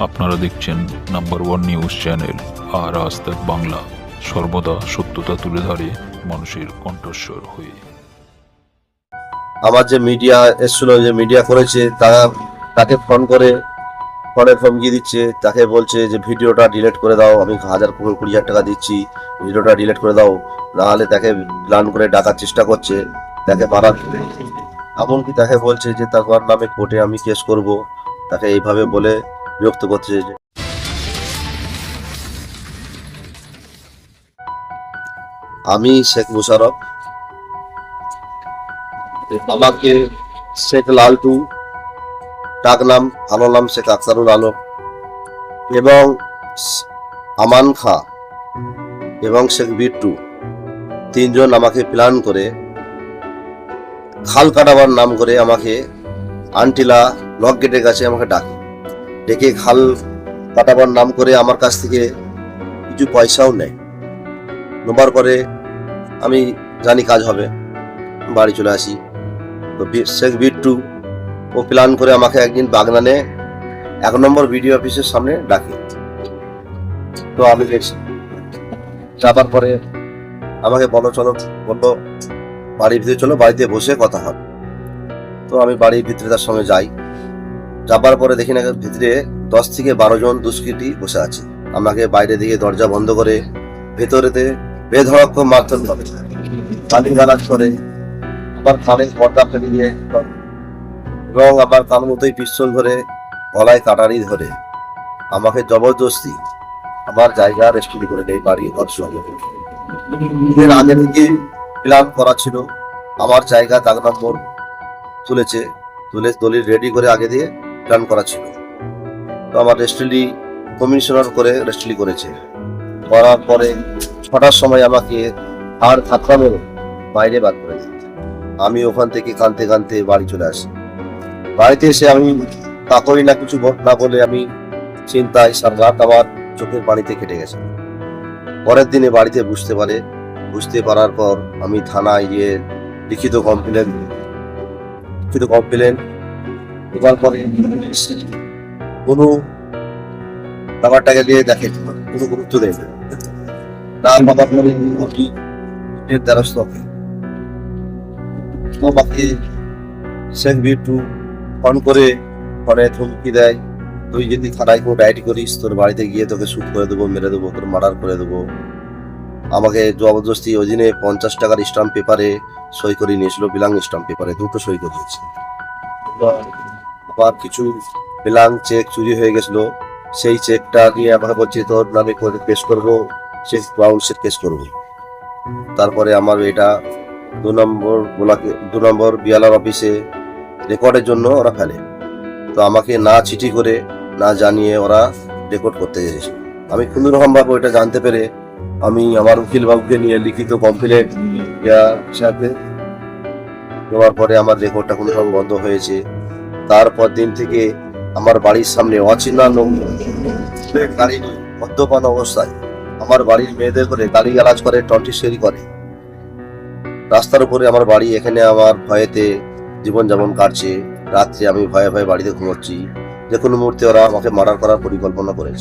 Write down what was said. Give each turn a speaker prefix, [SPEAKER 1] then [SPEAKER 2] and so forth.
[SPEAKER 1] আপনারা দেখছেন number 1 news channel আর আজ তাক বাংলা, সর্বদা সত্যতা তুলে ধরে মানুষের কণ্ঠস্বর হয়ে।
[SPEAKER 2] আমার যে মিডিয়া এসেছিল, যে মিডিয়া করেছে, তাকে ফোন করে ফোনে ধমকি দিচ্ছে, তাকে বলছে যে ভিডিওটা ডিলিট করে দাও, আমি 20,000 টাকা দিচ্ছি, ভিডিওটা ডিলিট করে দাও, নাহলে তাকে প্ল্যান করে ডাকার চেষ্টা করছে, তাকে মারার। এমনকি তাকে বলছে যে তার নামে কোর্টে আমি কেস করব, তাকে এইভাবে বলে বিরক্ত করছে। আমি শেখ মুশারফ, আমাকে শেখ লালটু, ডাক নাম ভালো নাম শেখ আখতারুল আলম এবং আমান খা এবং শেখ বিট্টু, তিনজন আমাকে প্ল্যান করে খাল কাটাবার নাম করে আমাকে আন্টিলা লক গেটের কাছে আমাকে ডেকে খাল কাটাবার নাম করে আমার কাছ থেকে কিছু পয়সাও নেয়। নেবার পরে আমি জানি কাজ হবে, বাড়ি চলে আসি। তো শেখ বিট্টু ও প্ল্যান করে আমাকে একদিন বাগনানে 1 নম্বর বিডিও অফিসের সামনে ডাকে। তো আমি গেছি, যাবার পরে আমাকে বললো বাড়ির ভিতরে চলো, বাড়িতে বসে কথা হবে। তো আমি বাড়ির ভিতরে তার সঙ্গে যাই। যাবার পরে দেখি না ভিতরে 10 থেকে 12 জন দুষ্কৃতী বসে আছে। আমাকে বাইরে দিকে দরজা বন্ধ করে ভেতরেতে বেধড়ক মারধর করে, গালিগালাজ করে, আবার কানের পর্দা ফেলে দিয়ে এবং আমার কান মতোই পিস্তল ধরে, গলায় কাটারি ধরে আমাকে জবরদস্তি আমার জায়গা রেস্ট্রি করে নেই বাড়ি ঘর সঙ্গে। এর আগে থেকে প্ল্যান করা ছিল, আমার জায়গা দাগ নম্বর তুলে দলিল রেডি করে আগে দিয়ে প্ল্যান করা ছিল। তো আমার রেস্ট্রি কমিশনার করে রেস্ট্রি করেছে। করার পরে 6টার সময় আমাকে আর ধাক্কা মেরে বাইরে বার করে দিয়েছে। আমি ওখান থেকে কাঁদতে কাঁদতে বাড়ি চলে আসি। বাড়িতে এসে আমি কাকই না কিছু না বলে আমি চিন্তায় সারা রাত আমার চোখের পানিতে কেটে গেছে। পরের দিনে বাড়িতে বুঝতে পারার পর আমি থানায় গিয়ে লিখিত কমপ্লেন এবার পরে কোনো ব্যাপারটাকে দিয়ে দেখে কোনো গুরুত্ব দেয় না। তার বাবার পরে দ্বারস্থ আমাকে শেখ বিট্টু ফোন করে ফোনে ধমকি দেয়, তুই যদি থানায় কোনো ডায়েরি করিস, তোর বাড়িতে গিয়ে তোকে শুট করে দেবো, মেরে দেবো, তোর মার্ডার করে দেবো। আমাকে জবরদস্তি ওই দিনে 50 টাকার স্টাম্প পেপারে সই করে নিয়েছিল, বিলাং স্টাম্প পেপারে 2টো সই করেছে। আবার কিছু বিলাং চেক চুরি হয়ে গেছিল, সেই চেকটা নিয়ে আমাকে বলছে তোর নামে কেস করবো, চেক বাউন্সের কেস করবো। তারপরে আমার এটা 2 নম্বর বিয়ালার অফিসে রেকর্ডের জন্য ওরা ফেলে। তো আমাকে না চিঠি করে না জানিয়ে ওরা রেকর্ড করতে গেছে। আমি কোনোরকম ভাবে ওইটা জানতে পেরে আমি আমার উকিল বাবুকে নিয়ে লিখিত কমপ্লেন দেওয়ার পরে আমার রেকর্ডটা কোনো রকম বন্ধ হয়েছে। তারপর দিন থেকে আমার বাড়ির সামনে অচেনা লোক গাড়ি মদ্যপান অবস্থায় আমার বাড়ির মেয়েদের করে গালিগালাজ করে, টন্টিসেরি করে। রাস্তার উপরে আমার বাড়ি, এখানে আমার ভয়েতে জীবনযাপন কাটছে। রাত্রে আমি ভয়ে ভয়ে বাড়িতে ঘুমোচ্ছি, যে কোনো মুহূর্তে ওরা আমাকে মার্ডার করার পরিকল্পনা করেছে।